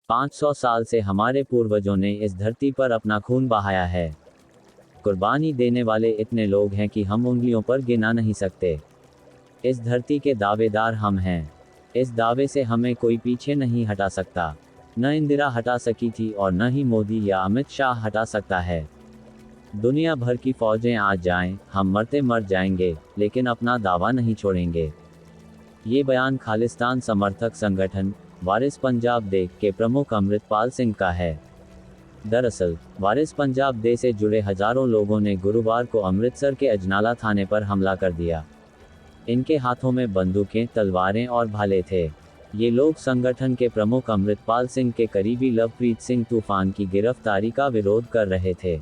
500 साल से हमारे पूर्वजों ने इस धरती पर अपना खून बहाया है। कुर्बानी देने वाले इतने लोग हैं कि हम उंगलियों पर गिना नहीं सकते। इस धरती के दावेदार हम हैं। इस दावे से हमें कोई पीछे नहीं हटा सकता। न इंदिरा हटा सकी थी और न ही मोदी या अमित शाह हटा सकता है। दुनिया भर की फौजें आ जाएं, हम मरते मर जाएंगे, लेकिन अपना दावा नहीं छोड़ेंगे। ये बयान खालिस्तान समर्थक संगठन वारिस पंजाब दे के प्रमुख अमृतपाल सिंह का है। दरअसल, वारिस पंजाब दे से जुड़े हजारों लोगों ने गुरुवार को अमृतसर के अजनाला थाने पर हमला कर दिया। इनके हाथों में बंदूकें, तलवारें और भाले थे। ये लोग संगठन के प्रमुख अमृतपाल सिंह के करीबी लवप्रीत सिंह तूफान की गिरफ्तारी का विरोध कर रहे थे।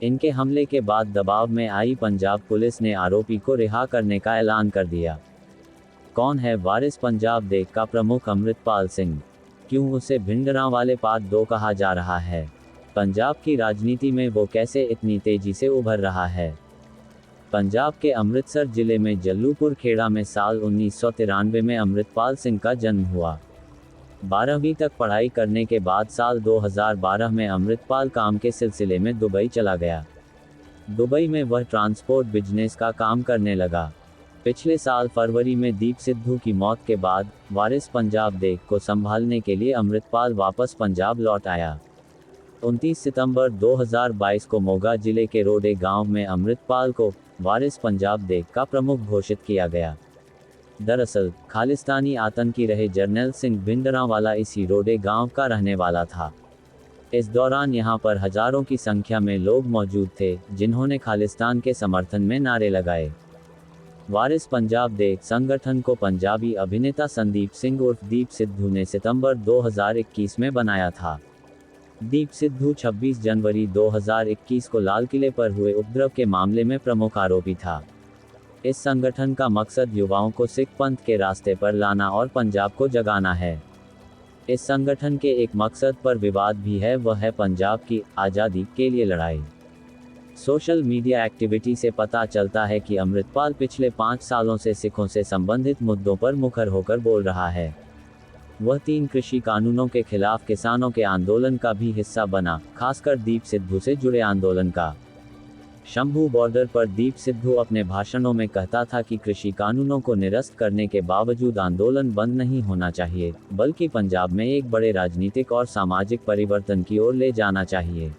इनके हमले के बाद दबाव में आई पंजाब पुलिस ने आरोपी को रिहा करने का ऐलान कर दिया। कौन है वारिस पंजाब दे का प्रमुख अमृतपाल सिंह? क्यों उसे भिंडरांवाले पार्ट 2 कहा जा रहा है? पंजाब की राजनीति में वो कैसे इतनी तेजी से उभर रहा है? पंजाब के अमृतसर जिले में जल्लूपुर खेड़ा में साल 1993 में अमृतपाल सिंह का जन्म हुआ। 12वीं तक पढ़ाई करने के बाद साल 2012 में अमृतपाल काम के सिलसिले में दुबई चला गया। दुबई में वह ट्रांसपोर्ट बिजनेस का काम करने लगा। पिछले साल फरवरी में दीप सिद्धू की मौत के बाद वारिस पंजाब दे को संभालने के लिए अमृतपाल वापस पंजाब लौट आया। 29 सितंबर 2022 को मोगा जिले के रोडे गांव में अमृतपाल को वारिस पंजाब दे का प्रमुख घोषित किया गया। दरअसल, खालिस्तानी आतंकी रहे जर्नैल सिंह भिंडरांवाला इसी रोडे गांव का रहने वाला था। इस दौरान यहां पर हजारों की संख्या में लोग मौजूद थे, जिन्होंने खालिस्तान के समर्थन में नारे लगाए। वारिस पंजाब दे संगठन को पंजाबी अभिनेता संदीप सिंह उर्फ दीप सिद्धू ने सितंबर 2021 में बनाया था। दीप सिद्धू 26 जनवरी 2021 को लाल किले पर हुए उपद्रव के मामले में प्रमुख आरोपी था। इस संगठन का मकसद युवाओं को सिख पंथ के रास्ते पर लाना और पंजाब को जगाना है। इस संगठन के एक मकसद पर विवाद भी है, वह है पंजाब की आज़ादी के लिए लड़ाई। सोशल मीडिया एक्टिविटी से पता चलता है कि अमृतपाल पिछले 5 सालों से सिखों से संबंधित मुद्दों पर मुखर होकर बोल रहा है। वह 3 कृषि कानूनों के खिलाफ किसानों के आंदोलन का भी हिस्सा बना, खासकर दीप सिद्धू से जुड़े आंदोलन का। शंभू बॉर्डर पर दीप सिद्धू अपने भाषणों में कहता था कि कृषि कानूनों को निरस्त करने के बावजूद आंदोलन बंद नहीं होना चाहिए, बल्कि पंजाब में एक बड़े राजनीतिक और सामाजिक परिवर्तन की ओर ले जाना चाहिए।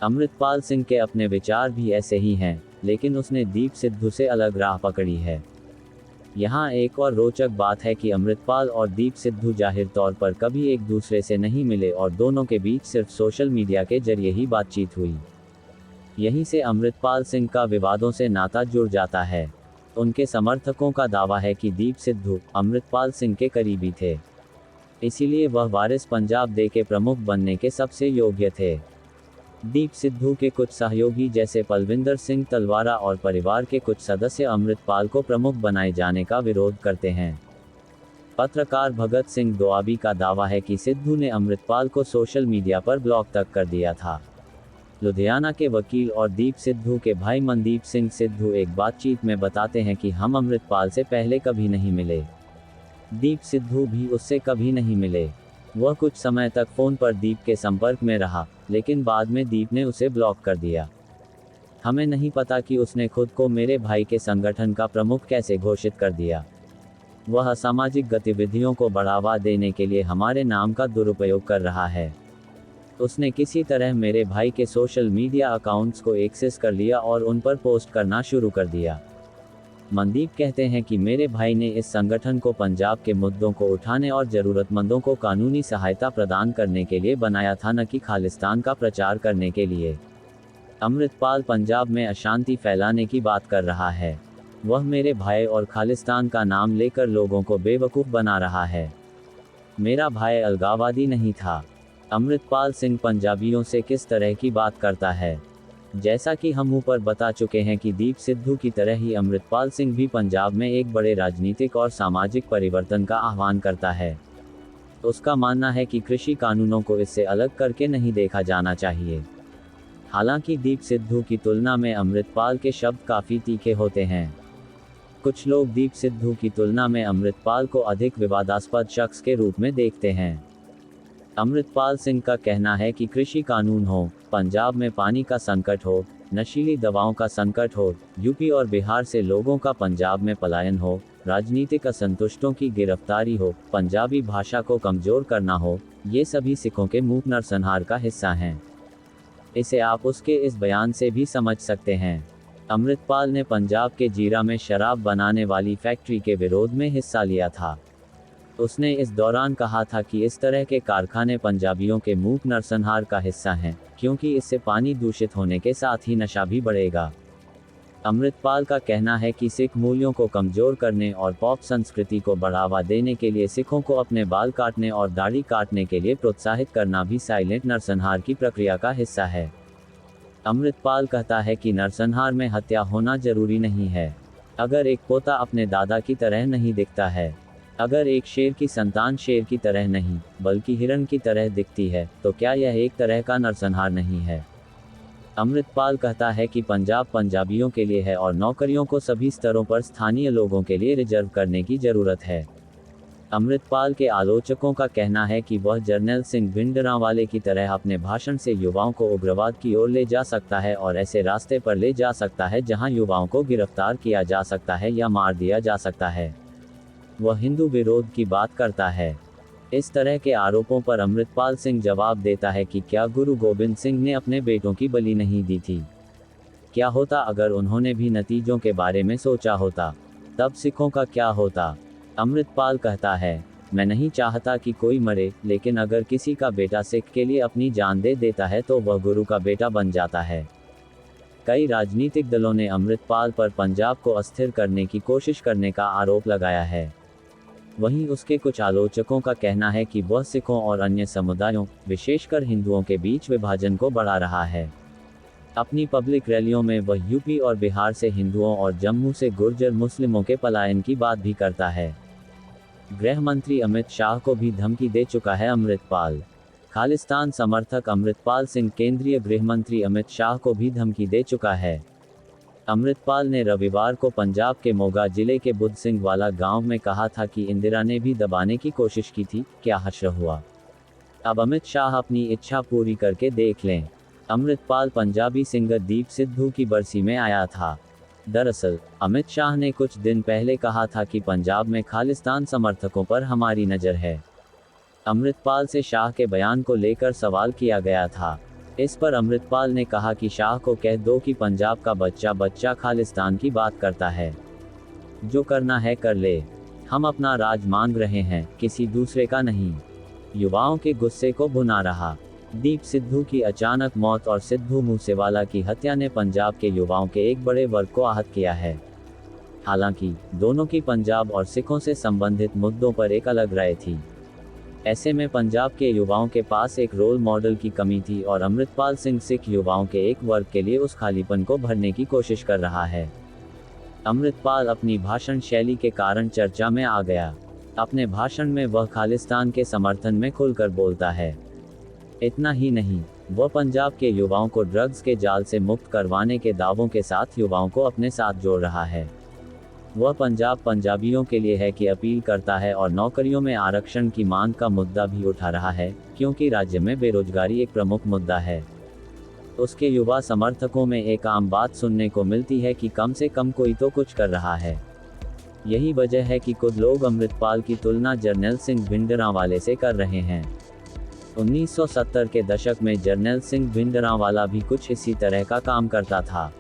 अमृतपाल सिंह के अपने विचार भी ऐसे ही हैं, लेकिन उसने दीप सिद्धू से अलग राह पकड़ी है। यहाँ एक और रोचक बात है कि अमृतपाल और दीप सिद्धू जाहिर तौर पर कभी एक दूसरे से नहीं मिले और दोनों के बीच सिर्फ सोशल मीडिया के जरिए ही बातचीत हुई। यहीं से अमृतपाल सिंह का विवादों से नाता जुड़ जाता है। उनके समर्थकों का दावा है कि दीप सिद्धू अमृतपाल सिंह के करीबी थे, इसीलिए वह वारिस पंजाब दे के प्रमुख बनने के सबसे योग्य थे। दीप सिद्धू के कुछ सहयोगी जैसे पलविंदर सिंह तलवारा और परिवार के कुछ सदस्य अमृतपाल को प्रमुख बनाए जाने का विरोध करते हैं। पत्रकार भगत सिंह दोआबी का दावा है कि सिद्धू ने अमृतपाल को सोशल मीडिया पर ब्लॉक तक कर दिया था। लुधियाना के वकील और दीप सिद्धू के भाई मनदीप सिंह सिद्धू एक बातचीत में बताते हैं कि हम अमृतपाल से पहले कभी नहीं मिले। दीप सिद्धू भी उससे कभी नहीं मिले। वह कुछ समय तक फोन पर दीप के संपर्क में रहा, लेकिन बाद में दीप ने उसे ब्लॉक कर दिया। हमें नहीं पता कि उसने खुद को मेरे भाई के संगठन का प्रमुख कैसे घोषित कर दिया। वह असामाजिक गतिविधियों को बढ़ावा देने के लिए हमारे नाम का दुरुपयोग कर रहा है। उसने किसी तरह मेरे भाई के सोशल मीडिया अकाउंट्स को एक्सेस कर लिया और उन पर पोस्ट करना शुरू कर दिया। मनदीप कहते हैं कि मेरे भाई ने इस संगठन को पंजाब के मुद्दों को उठाने और ज़रूरतमंदों को कानूनी सहायता प्रदान करने के लिए बनाया था, न कि खालिस्तान का प्रचार करने के लिए। अमृतपाल पंजाब में अशांति फैलाने की बात कर रहा है। वह मेरे भाई और खालिस्तान का नाम लेकर लोगों को बेवकूफ़ बना रहा है। मेरा भाई अलगाववादी नहीं था। अमृतपाल सिंह पंजाबियों से किस तरह की बात करता है? जैसा कि हम ऊपर बता चुके हैं कि दीप सिद्धू की तरह ही अमृतपाल सिंह भी पंजाब में एक बड़े राजनीतिक और सामाजिक परिवर्तन का आह्वान करता है। उसका मानना है कि कृषि कानूनों को इससे अलग करके नहीं देखा जाना चाहिए। हालांकि दीप सिद्धू की तुलना में अमृतपाल के शब्द काफ़ी तीखे होते हैं। कुछ लोग दीप सिद्धू की तुलना में अमृतपाल को अधिक विवादास्पद शख्स के रूप में देखते हैं। अमृतपाल सिंह का कहना है कि कृषि कानून हो, पंजाब में पानी का संकट हो, नशीली दवाओं का संकट हो, यूपी और बिहार से लोगों का पंजाब में पलायन हो, राजनीतिक असंतुष्टों की गिरफ्तारी हो, पंजाबी भाषा को कमजोर करना हो, ये सभी सिखों के मूक नरसंहार का हिस्सा हैं। इसे आप उसके इस बयान से भी समझ सकते हैं। अमृतपाल ने पंजाब के जीरा में शराब बनाने वाली फैक्ट्री के विरोध में हिस्सा लिया था। उसने इस दौरान कहा था कि इस तरह के कारखाने पंजाबियों के मूक नरसंहार का हिस्सा हैं, क्योंकि इससे पानी दूषित होने के साथ ही नशा भी बढ़ेगा। अमृतपाल का कहना है कि सिख मूल्यों को कमजोर करने और पॉप संस्कृति को बढ़ावा देने के लिए सिखों को अपने बाल काटने और दाढ़ी काटने के लिए प्रोत्साहित करना भी साइलेंट नरसंहार की प्रक्रिया का हिस्सा है। अमृतपाल कहता है कि नरसंहार में हत्या होना जरूरी नहीं है। अगर एक पोता अपने दादा की तरह नहीं दिखता है, अगर एक शेर की संतान शेर की तरह नहीं बल्कि हिरण की तरह दिखती है, तो क्या यह एक तरह का नरसंहार नहीं है? अमृतपाल कहता है कि पंजाब पंजाबियों के लिए है और नौकरियों को सभी स्तरों पर स्थानीय लोगों के लिए रिजर्व करने की जरूरत है। अमृतपाल के आलोचकों का कहना है कि वह जर्नैल सिंह भिंडरांवाले की तरह अपने भाषण से युवाओं को उग्रवाद की ओर ले जा सकता है और ऐसे रास्ते पर ले जा सकता है जहां युवाओं को गिरफ्तार किया जा सकता है या मार दिया जा सकता है। वह हिंदू विरोध की बात करता है। इस तरह के आरोपों पर अमृतपाल सिंह जवाब देता है कि क्या गुरु गोबिंद सिंह ने अपने बेटों की बलि नहीं दी थी? क्या होता अगर उन्होंने भी नतीजों के बारे में सोचा होता? तब सिखों का क्या होता? अमृतपाल कहता है, मैं नहीं चाहता कि कोई मरे, लेकिन अगर किसी का बेटा सिख के लिए अपनी जान दे देता है तो वह गुरु का बेटा बन जाता है। कई राजनीतिक दलों ने अमृतपाल पर पंजाब को अस्थिर करने की कोशिश करने का आरोप लगाया है। वहीं उसके कुछ आलोचकों का कहना है कि वह सिखों और अन्य समुदायों, विशेषकर हिंदुओं के बीच विभाजन को बढ़ा रहा है। अपनी पब्लिक रैलियों में वह यूपी और बिहार से हिंदुओं और जम्मू से गुर्जर मुस्लिमों के पलायन की बात भी करता है। गृह मंत्री अमित शाह को भी धमकी दे चुका है अमृतपाल। खालिस्तान समर्थक अमृतपाल सिंह केंद्रीय गृह मंत्री अमित शाह को भी धमकी दे चुका है। अमृतपाल ने रविवार को पंजाब के मोगा जिले के बुद्ध सिंह वाला गांव में कहा था कि इंदिरा ने भी दबाने की कोशिश की थी, क्या हश्र हुआ? अब अमित शाह अपनी इच्छा पूरी करके देख लें। अमृतपाल पंजाबी सिंगर दीप सिद्धू की बरसी में आया था। दरअसल अमित शाह ने कुछ दिन पहले कहा था कि पंजाब में खालिस्तान समर्थकों पर हमारी नज़र है। अमृतपाल से शाह के बयान को लेकर सवाल किया गया था। इस पर अमृतपाल ने कहा कि शाह को कह दो कि पंजाब का बच्चा बच्चा खालिस्तान की बात करता है, जो करना है कर ले। हम अपना राज मांग रहे हैं, किसी दूसरे का नहीं। युवाओं के गुस्से को भुना रहा। दीप सिद्धू की अचानक मौत और सिद्धू मूसेवाला की हत्या ने पंजाब के युवाओं के एक बड़े वर्ग को आहत किया है। हालांकि दोनों की पंजाब और सिखों से संबंधित मुद्दों पर एक अलग राय थी। ऐसे में पंजाब के युवाओं के पास एक रोल मॉडल की कमी थी और अमृतपाल सिंह सिख युवाओं के एक वर्ग के लिए उस खालीपन को भरने की कोशिश कर रहा है। अमृतपाल अपनी भाषण शैली के कारण चर्चा में आ गया। अपने भाषण में वह खालिस्तान के समर्थन में खुलकर बोलता है। इतना ही नहीं, वह पंजाब के युवाओं को ड्रग्स के जाल से मुक्त करवाने के दावों के साथ युवाओं को अपने साथ जोड़ रहा है। वह पंजाब पंजाबियों के लिए है कि अपील करता है और नौकरियों में आरक्षण की मांग का मुद्दा भी उठा रहा है, क्योंकि राज्य में बेरोजगारी एक प्रमुख मुद्दा है। उसके युवा समर्थकों में एक आम बात सुनने को मिलती है कि कम से कम कोई तो कुछ कर रहा है। यही वजह है कि कुछ लोग अमृतपाल की तुलना जर्नैल सिंह भिंडरांवाले से कर रहे हैं। 1970 के दशक में जर्नैल सिंह भिंडरांवाला भी कुछ इसी तरह का काम करता था।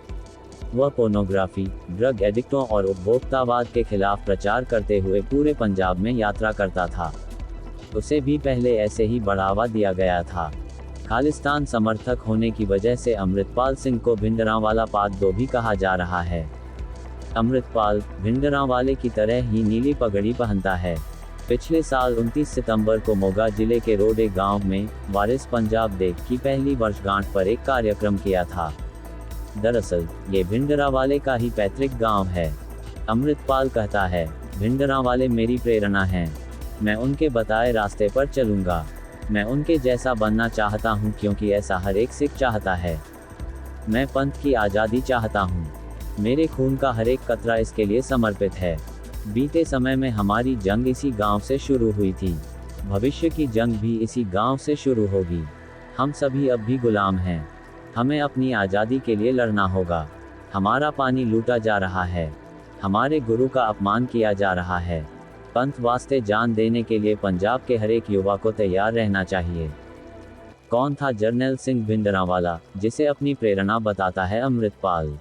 वह पोर्नोग्राफी, ड्रग एडिक्टों और उपभोक्तावाद के खिलाफ प्रचार करते हुए पूरे पंजाब में यात्रा करता था। उसे भी पहले ऐसे ही बढ़ावा दिया गया था। खालिस्तान समर्थक होने की वजह से अमृतपाल सिंह को भिंडरांवाला पार्ट 2 भी कहा जा रहा है। अमृतपाल भिंडरांवाले की तरह ही नीली पगड़ी पहनता है। पिछले साल 29 सितंबर को मोगा जिले के रोडे गांव में वारिस पंजाब डे की पहली वर्षगांठ पर एक कार्यक्रम किया था। दरअसल ये भिंडरांवाले का ही पैतृक गांव है। अमृतपाल कहता है, भिंडरांवाले मेरी प्रेरणा हैं। मैं उनके बताए रास्ते पर चलूंगा। मैं उनके जैसा बनना चाहता हूं, क्योंकि ऐसा हर एक सिख चाहता है। मैं पंथ की आज़ादी चाहता हूं। मेरे खून का हर एक कतरा इसके लिए समर्पित है। बीते समय में हमारी जंग इसी गांव से शुरू हुई थी। भविष्य की जंग भी इसी गांव से शुरू होगी। हम सभी अब भी गुलाम हैं। हमें अपनी आज़ादी के लिए लड़ना होगा। हमारा पानी लूटा जा रहा है। हमारे गुरु का अपमान किया जा रहा है। पंथ वास्ते जान देने के लिए पंजाब के हर एक युवा को तैयार रहना चाहिए। कौन था जरनैल सिंह भिंडरांवाला, जिसे अपनी प्रेरणा बताता है अमृतपाल?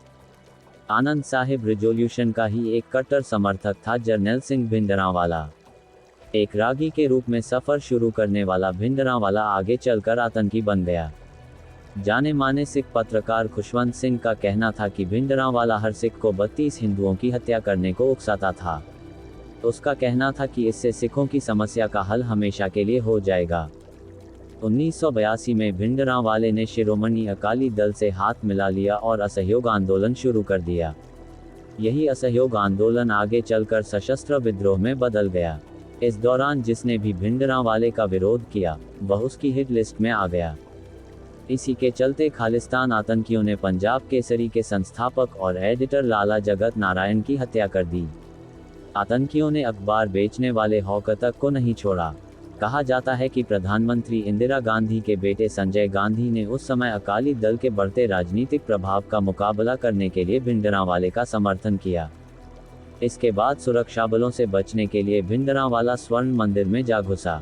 आनंद साहिब रिजोल्यूशन का ही एक कट्टर समर्थक था जरनैल सिंह भिंडरांवाला। एक रागी के रूप में सफ़र शुरू करने वाला भिंडरांवाला आगे चलकर आतंकी बन गया। जाने माने सिख पत्रकार खुशवंत सिंह का कहना था कि भिंडरांवाला हर सिख को 32 हिंदुओं की हत्या करने को उकसाता था। उसका कहना था कि इससे सिखों की समस्या का हल हमेशा के लिए हो जाएगा। 1982 में भिंडरांवाले ने शिरोमणि अकाली दल से हाथ मिला लिया और असहयोग आंदोलन शुरू कर दिया। यही असहयोग आंदोलन आगे चलकर सशस्त्र विद्रोह में बदल गया। इस दौरान जिसने भी भिंडरांवाले का विरोध किया, वह उसकी हिट लिस्ट में आ गया। इसी के चलते खालिस्तान आतंकियों ने पंजाब केसरी के संस्थापक और एडिटर लाला जगत नारायण की हत्या कर दी। आतंकियों ने अखबार बेचने वाले हौक तक को नहीं छोड़ा। कहा जाता है कि प्रधानमंत्री इंदिरा गांधी के बेटे संजय गांधी ने उस समय अकाली दल के बढ़ते राजनीतिक प्रभाव का मुकाबला करने के लिए भिंडरांवाले का समर्थन किया। इसके बाद सुरक्षा बलों से बचने के लिए भिंडरांवाला स्वर्ण मंदिर में जा घुसा।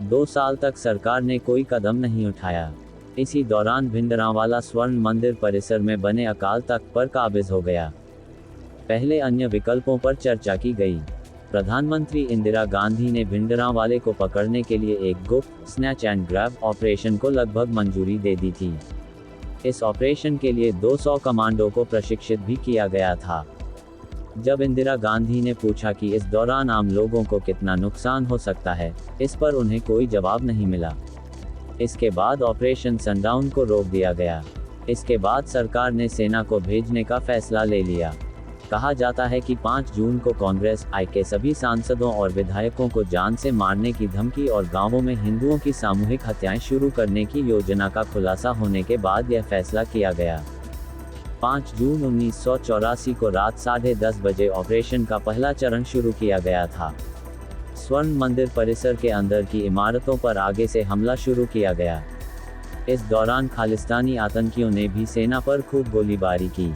2 साल तक सरकार ने कोई कदम नहीं उठाया। इसी दौरान भिंडरांवाला स्वर्ण मंदिर परिसर में बने अकाल तख्त पर काबिज हो गया। पहले अन्य विकल्पों पर चर्चा की गई। प्रधानमंत्री इंदिरा गांधी ने भिंडरांवाले को पकड़ने के लिए एक गुप्त स्नैच एंड ग्रैब ऑपरेशन को लगभग मंजूरी दे दी थी। इस ऑपरेशन के लिए 200 कमांडो को प्रशिक्षित भी किया गया था। जब इंदिरा गांधी ने पूछा कि इस दौरान आम लोगों को कितना नुकसान हो सकता है, इस पर उन्हें कोई जवाब नहीं मिला। इसके बाद ऑपरेशन सनडाउन को रोक दिया गया। इसके बाद सरकार ने सेना को भेजने का फैसला ले लिया। कहा जाता है कि 5 जून को कांग्रेस आई के सभी सांसदों और विधायकों को जान से मारने की धमकी और गांवों में हिंदुओं की सामूहिक हत्याएं शुरू करने की योजना का खुलासा होने के बाद यह फैसला किया गया। 5 जून 1984 को रात 10:30 बजे ऑपरेशन का पहला चरण शुरू किया गया था। स्वर्ण मंदिर परिसर के अंदर की इमारतों पर आगे से हमला शुरू किया गया। इस दौरान खालिस्तानी आतंकियों ने भी सेना पर खूब गोलीबारी की।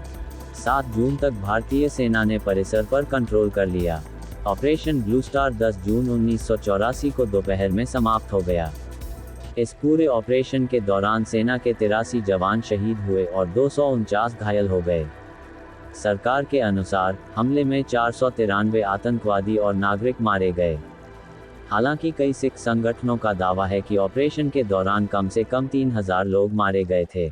7 जून तक भारतीय सेना ने परिसर पर कंट्रोल कर लिया। ऑपरेशन ब्लू स्टार 10 जून 1984 को दोपहर में समाप्त हो गया। इस पूरे ऑपरेशन के दौरान सेना के 83 जवान शहीद हुए और 249 घायल हो गए। सरकार के अनुसार हमले में 493 आतंकवादी और नागरिक मारे गए। हालांकि कई सिख संगठनों का दावा है कि ऑपरेशन के दौरान कम से कम 3000 लोग मारे गए थे।